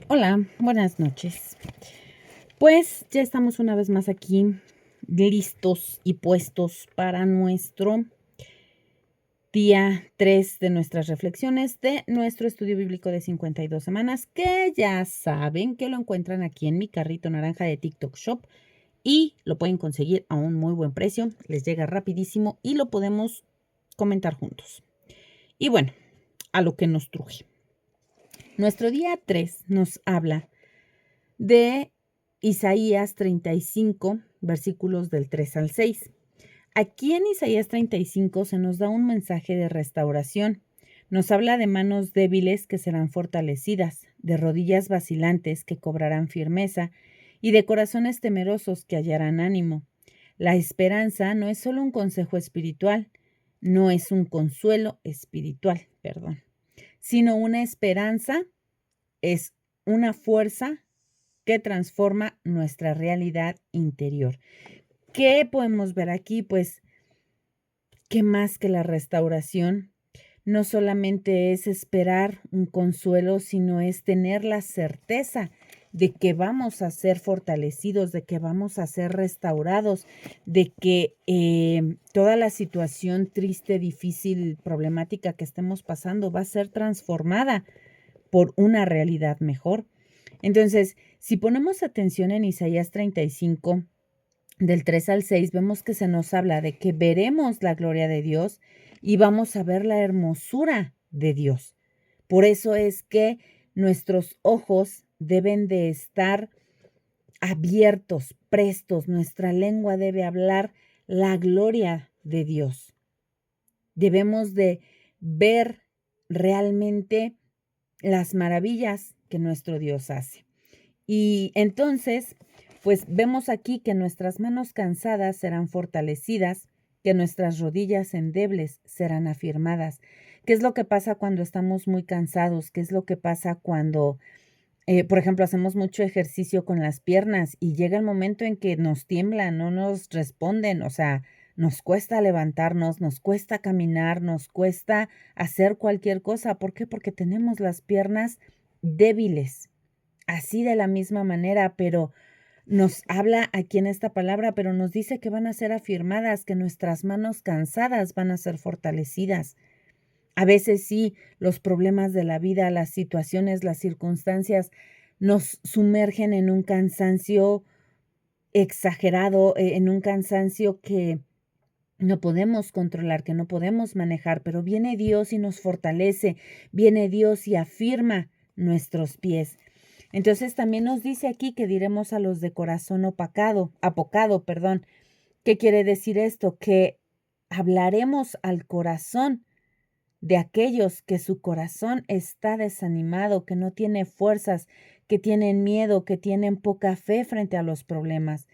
Hola, buenas noches. Pues ya estamos una vez más aquí, listos y puestos para nuestro día 3 de nuestras reflexiones de nuestro estudio bíblico de 52 semanas, que ya saben que lo encuentran aquí en mi carrito naranja de TikTok Shop y lo pueden conseguir a un muy buen precio, les llega rapidísimo y lo podemos comentar juntos. Y bueno, a lo que nos truje. Nuestro día 3 nos habla de Isaías 35, versículos del 3 al 6. Aquí en Isaías 35 se nos da un mensaje de restauración. Nos habla de manos débiles que serán fortalecidas, de rodillas vacilantes que cobrarán firmeza y de corazones temerosos que hallarán ánimo. La esperanza no es solo un consejo espiritual, no es un consuelo espiritual, sino una esperanza, es una fuerza que transforma nuestra realidad interior. ¿Qué podemos ver aquí? Pues, ¿qué más que la restauración? No solamente es esperar un consuelo, sino es tener la certeza de que vamos a ser fortalecidos, de que vamos a ser restaurados, de que toda la situación triste, difícil, problemática que estemos pasando va a ser transformada por una realidad mejor. Entonces, si ponemos atención en Isaías 35, del 3 al 6, vemos que se nos habla de que veremos la gloria de Dios y vamos a ver la hermosura de Dios. Por eso es que nuestros ojos deben de estar abiertos, prestos, nuestra lengua debe hablar la gloria de Dios. Debemos de ver realmente las maravillas que nuestro Dios hace. Y entonces, pues vemos aquí que nuestras manos cansadas serán fortalecidas, que nuestras rodillas endebles serán afirmadas. ¿Qué es lo que pasa cuando estamos muy cansados? ¿Qué es lo que pasa cuando, por ejemplo, hacemos mucho ejercicio con las piernas y llega el momento en que nos tiemblan, no nos responden? O sea, nos cuesta levantarnos, nos cuesta caminar, nos cuesta hacer cualquier cosa. ¿Por qué? Porque tenemos las piernas débiles. Así de la misma manera, pero nos habla aquí en esta palabra, pero nos dice que van a ser afirmadas, que nuestras manos cansadas van a ser fortalecidas. A veces sí, los problemas de la vida, las situaciones, las circunstancias nos sumergen en un cansancio exagerado, en un cansancio que no podemos controlar, que no podemos manejar, pero viene Dios y nos fortalece, viene Dios y afirma nuestros pies. Entonces también nos dice aquí que diremos a los de corazón apocado. ¿Qué quiere decir esto? Que hablaremos al corazón de aquellos que su corazón está desanimado, que no tiene fuerzas, que tienen miedo, que tienen poca fe frente a los problemas.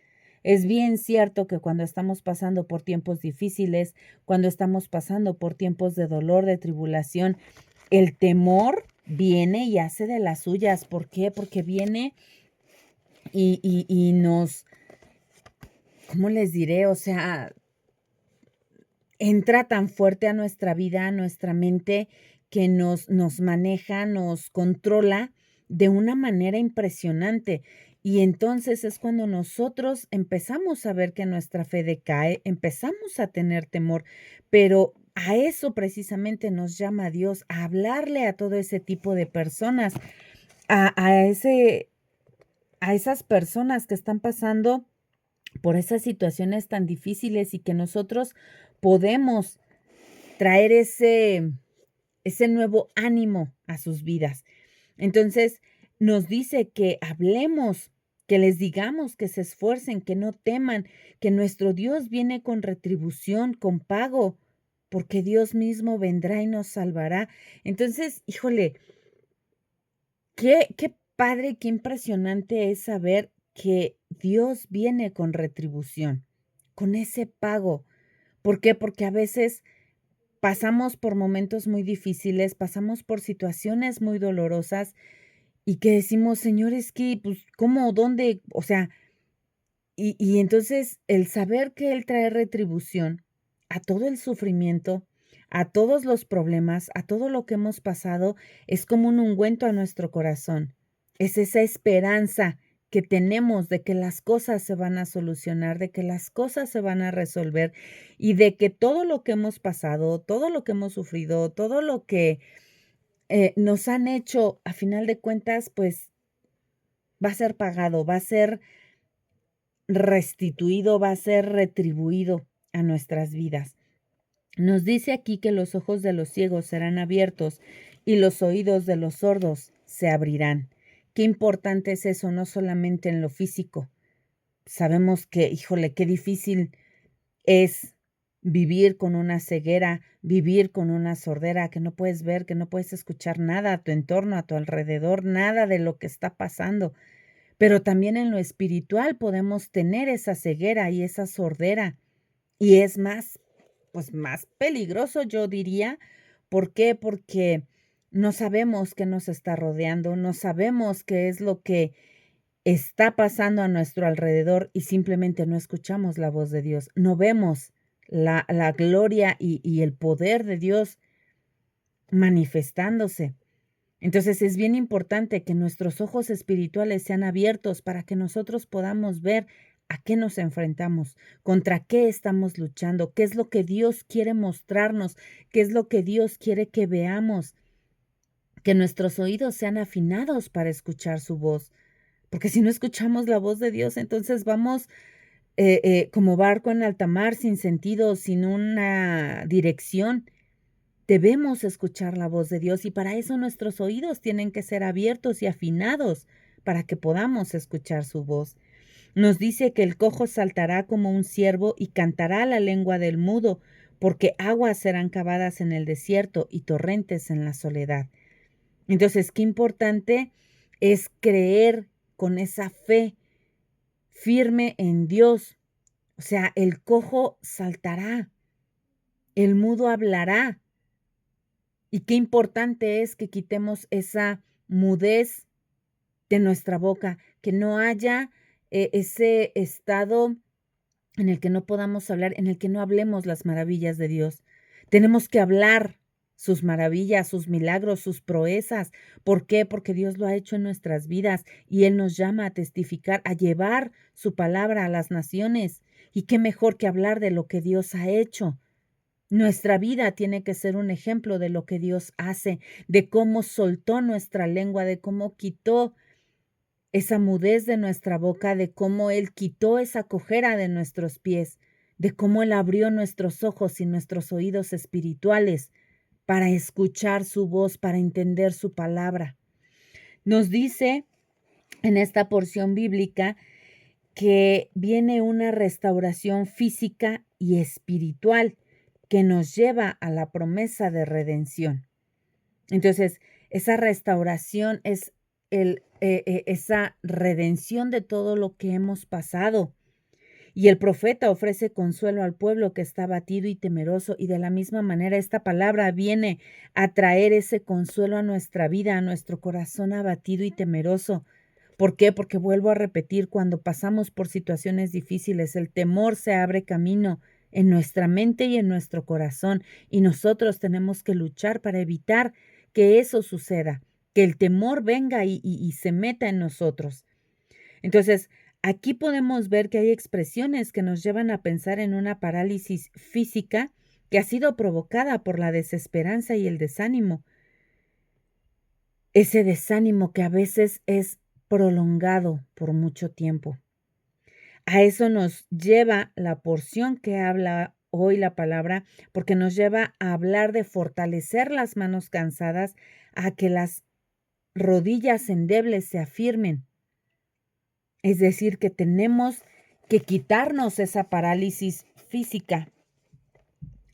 Es bien cierto que cuando estamos pasando por tiempos difíciles, cuando estamos pasando por tiempos de dolor, de tribulación, el temor viene y hace de las suyas. ¿Por qué? Porque viene y nos, ¿cómo les diré? O sea, entra tan fuerte a nuestra vida, a nuestra mente, que nos maneja, nos controla de una manera impresionante. Y entonces es cuando nosotros empezamos a ver que nuestra fe decae, empezamos a tener temor, pero a eso precisamente nos llama Dios, a hablarle a todo ese tipo de personas, a, a ese, a esas personas que están pasando por esas situaciones tan difíciles y que nosotros podemos traer ese nuevo ánimo a sus vidas. Entonces, nos dice que hablemos, que les digamos que se esfuercen, que no teman, que nuestro Dios viene con retribución, con pago, porque Dios mismo vendrá y nos salvará. Entonces, híjole, qué padre, qué impresionante es saber que Dios viene con retribución, con ese pago. ¿Por qué? Porque a veces pasamos por momentos muy difíciles, pasamos por situaciones muy dolorosas y que decimos: "Señor, es que, pues, ¿cómo? ¿Dónde?". O sea, y entonces el saber que Él trae retribución a todo el sufrimiento, a todos los problemas, a todo lo que hemos pasado, es como un ungüento a nuestro corazón. Es esa esperanza que tenemos de que las cosas se van a solucionar, de que las cosas se van a resolver y de que todo lo que hemos pasado, todo lo que hemos sufrido, todo lo que nos han hecho, a final de cuentas, pues va a ser pagado, va a ser restituido, va a ser retribuido a nuestras vidas. Nos dice aquí que los ojos de los ciegos serán abiertos y los oídos de los sordos se abrirán. Qué importante es eso, no solamente en lo físico. Sabemos que, híjole, qué difícil es vivir con una ceguera, vivir con una sordera, que no puedes ver, que no puedes escuchar nada a tu entorno, a tu alrededor, nada de lo que está pasando. Pero también en lo espiritual podemos tener esa ceguera y esa sordera. Y es más, pues más peligroso, yo diría. ¿Por qué? Porque no sabemos qué nos está rodeando, no sabemos qué es lo que está pasando a nuestro alrededor y simplemente no escuchamos la voz de Dios. No vemos la gloria y el poder de Dios manifestándose. Entonces es bien importante que nuestros ojos espirituales sean abiertos para que nosotros podamos ver a qué nos enfrentamos, contra qué estamos luchando, qué es lo que Dios quiere mostrarnos, qué es lo que Dios quiere que veamos, que nuestros oídos sean afinados para escuchar su voz, porque si no escuchamos la voz de Dios, entonces vamos como barco en alta mar, sin sentido, sin una dirección. Debemos escuchar la voz de Dios y para eso nuestros oídos tienen que ser abiertos y afinados para que podamos escuchar su voz. Nos dice que el cojo saltará como un ciervo y cantará la lengua del mudo, porque aguas serán cavadas en el desierto y torrentes en la soledad. Entonces, qué importante es creer con esa fe firme en Dios. O sea, el cojo saltará, el mudo hablará. Y qué importante es que quitemos esa mudez de nuestra boca, que no haya ese estado en el que no podamos hablar, en el que no hablemos las maravillas de Dios. Tenemos que hablar sus maravillas, sus milagros, sus proezas. ¿Por qué? Porque Dios lo ha hecho en nuestras vidas y Él nos llama a testificar, a llevar su palabra a las naciones. Y qué mejor que hablar de lo que Dios ha hecho. Nuestra vida tiene que ser un ejemplo de lo que Dios hace, de cómo soltó nuestra lengua, de cómo quitó esa mudez de nuestra boca, de cómo Él quitó esa cojera de nuestros pies, de cómo Él abrió nuestros ojos y nuestros oídos espirituales para escuchar su voz, para entender su palabra. Nos dice en esta porción bíblica que viene una restauración física y espiritual que nos lleva a la promesa de redención. Entonces, esa restauración es esa redención de todo lo que hemos pasado. Y el profeta ofrece consuelo al pueblo que está abatido y temeroso, y de la misma manera esta palabra viene a traer ese consuelo a nuestra vida, a nuestro corazón abatido y temeroso. ¿Por qué? Porque vuelvo a repetir, cuando pasamos por situaciones difíciles, el temor se abre camino en nuestra mente y en nuestro corazón, y nosotros tenemos que luchar para evitar que eso suceda, que el temor venga y se meta en nosotros. Entonces, aquí podemos ver que hay expresiones que nos llevan a pensar en una parálisis física que ha sido provocada por la desesperanza y el desánimo. Ese desánimo que a veces es prolongado por mucho tiempo. A eso nos lleva la porción que habla hoy la palabra, porque nos lleva a hablar de fortalecer las manos cansadas, a que las rodillas endebles se afirmen. Es decir, que tenemos que quitarnos esa parálisis física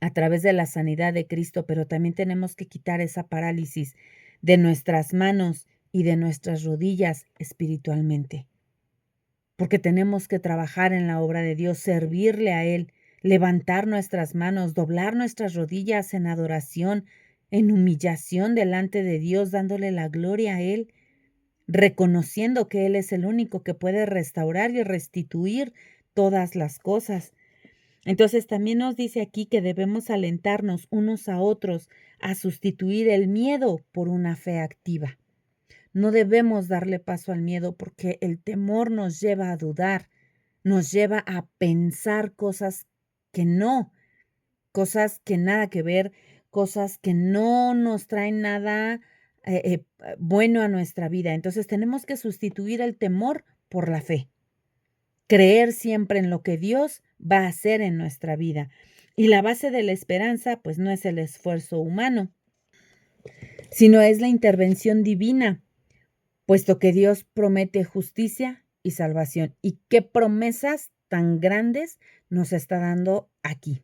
a través de la sanidad de Cristo, pero también tenemos que quitar esa parálisis de nuestras manos y de nuestras rodillas espiritualmente. Porque tenemos que trabajar en la obra de Dios, servirle a Él, levantar nuestras manos, doblar nuestras rodillas en adoración, en humillación delante de Dios, dándole la gloria a Él, reconociendo que Él es el único que puede restaurar y restituir todas las cosas. Entonces también nos dice aquí que debemos alentarnos unos a otros a sustituir el miedo por una fe activa. No debemos darle paso al miedo porque el temor nos lleva a dudar, nos lleva a pensar que no, cosas que nada que ver, cosas que no nos traen nada bueno a nuestra vida. Entonces tenemos que sustituir el temor por la fe, creer siempre en lo que Dios va a hacer en nuestra vida. Y la base de la esperanza, pues no es el esfuerzo humano, sino es la intervención divina, puesto que Dios promete justicia y salvación. ¿Y qué promesas tan grandes nos está dando aquí?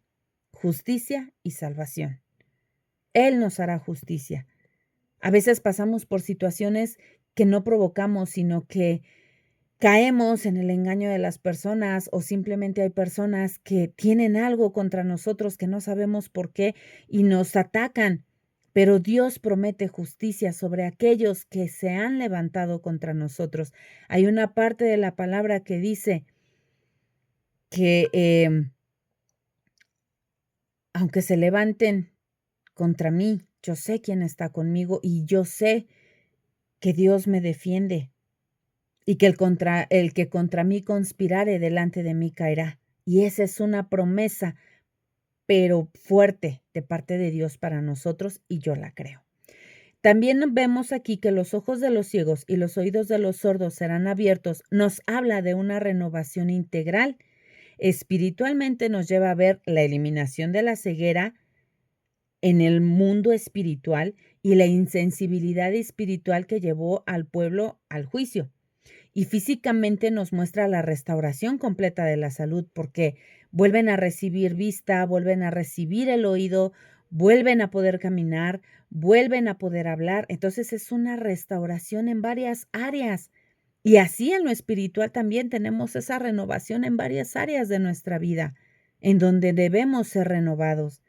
Justicia y salvación. Él nos hará justicia. A veces pasamos por situaciones que no provocamos, sino que caemos en el engaño de las personas o simplemente hay personas que tienen algo contra nosotros que no sabemos por qué y nos atacan. Pero Dios promete justicia sobre aquellos que se han levantado contra nosotros. Hay una parte de la palabra que dice que aunque se levanten contra mí, yo sé quién está conmigo y yo sé que Dios me defiende y que el que contra mí conspirare delante de mí caerá. Y esa es una promesa, pero fuerte de parte de Dios para nosotros y yo la creo. También vemos aquí que los ojos de los ciegos y los oídos de los sordos serán abiertos. Nos habla de una renovación integral. Espiritualmente nos lleva a ver la eliminación de la ceguera en el mundo espiritual y la insensibilidad espiritual que llevó al pueblo al juicio. Y físicamente nos muestra la restauración completa de la salud porque vuelven a recibir vista, vuelven a recibir el oído, vuelven a poder caminar, vuelven a poder hablar. Entonces es una restauración en varias áreas. Y así en lo espiritual también tenemos esa renovación en varias áreas de nuestra vida, en donde debemos ser renovados.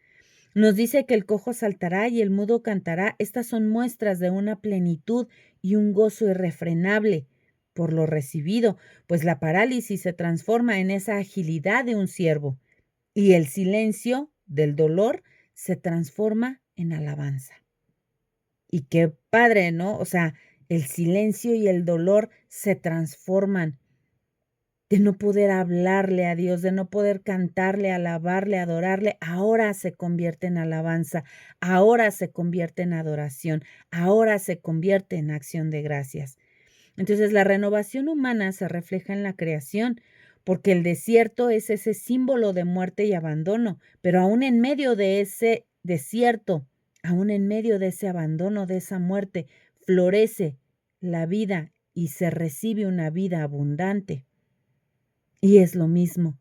Nos dice que el cojo saltará y el mudo cantará. Estas son muestras de una plenitud y un gozo irrefrenable por lo recibido, pues la parálisis se transforma en esa agilidad de un ciervo y el silencio del dolor se transforma en alabanza. Y qué padre, ¿no? O sea, el silencio y el dolor se transforman de no poder hablarle a Dios, de no poder cantarle, alabarle, adorarle, ahora se convierte en alabanza, ahora se convierte en adoración, ahora se convierte en acción de gracias. Entonces, la renovación humana se refleja en la creación, porque el desierto es ese símbolo de muerte y abandono, pero aún en medio de ese desierto, aún en medio de ese abandono, de esa muerte, florece la vida y se recibe una vida abundante. Y es lo mismo.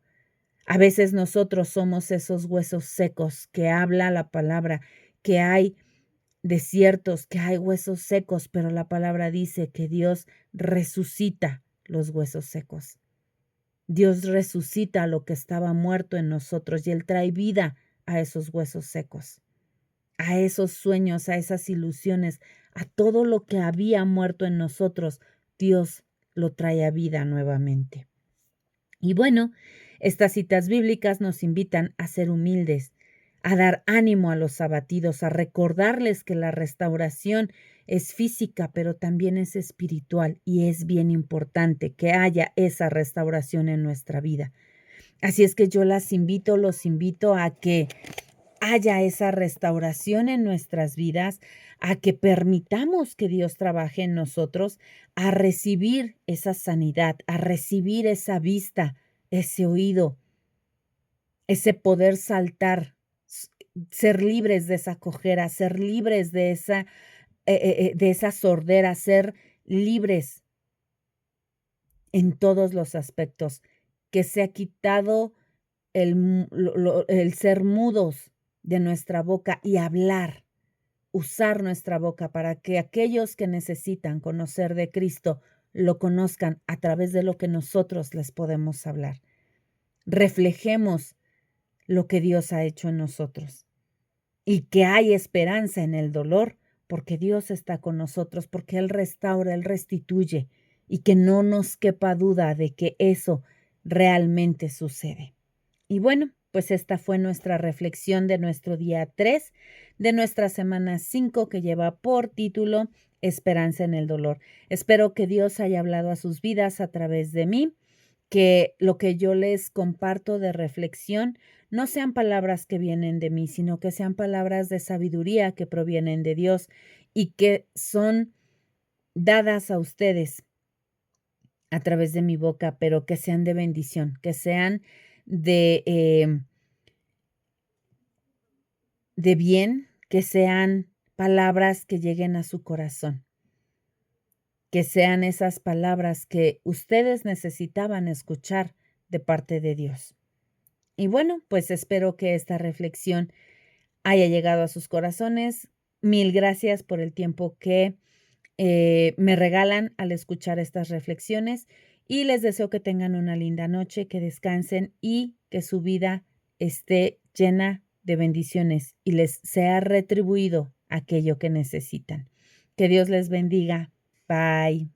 A veces nosotros somos esos huesos secos que habla la palabra, que hay desiertos, que hay huesos secos, pero la palabra dice que Dios resucita los huesos secos. Dios resucita lo que estaba muerto en nosotros y Él trae vida a esos huesos secos, a esos sueños, a esas ilusiones, a todo lo que había muerto en nosotros. Dios lo trae a vida nuevamente. Y bueno, estas citas bíblicas nos invitan a ser humildes, a dar ánimo a los abatidos, a recordarles que la restauración es física, pero también es espiritual y es bien importante que haya esa restauración en nuestra vida. Así es que yo los invito a que haya esa restauración en nuestras vidas, a que permitamos que Dios trabaje en nosotros, a recibir esa sanidad, a recibir esa vista, ese oído, ese poder saltar, ser libres de esa cojera, ser libres de esa sordera, ser libres en todos los aspectos, que se ha quitado el ser mudos de nuestra boca y hablar, usar nuestra boca para que aquellos que necesitan conocer de Cristo lo conozcan a través de lo que nosotros les podemos hablar. Reflejemos lo que Dios ha hecho en nosotros y que hay esperanza en el dolor porque Dios está con nosotros, porque Él restaura, Él restituye y que no nos quepa duda de que eso realmente sucede. Y bueno, pues esta fue nuestra reflexión de nuestro día 3 de nuestra semana 5 que lleva por título Esperanza en el dolor. Espero que Dios haya hablado a sus vidas a través de mí, que lo que yo les comparto de reflexión no sean palabras que vienen de mí, sino que sean palabras de sabiduría que provienen de Dios y que son dadas a ustedes a través de mi boca, pero que sean de bendición, que sean de, de bien, que sean palabras que lleguen a su corazón, que sean esas palabras que ustedes necesitaban escuchar de parte de Dios. Y bueno, pues espero que esta reflexión haya llegado a sus corazones. Mil gracias por el tiempo que me regalan al escuchar estas reflexiones y les deseo que tengan una linda noche, que descansen y que su vida esté llena de bendiciones y les sea retribuido aquello que necesitan. Que Dios les bendiga. Bye.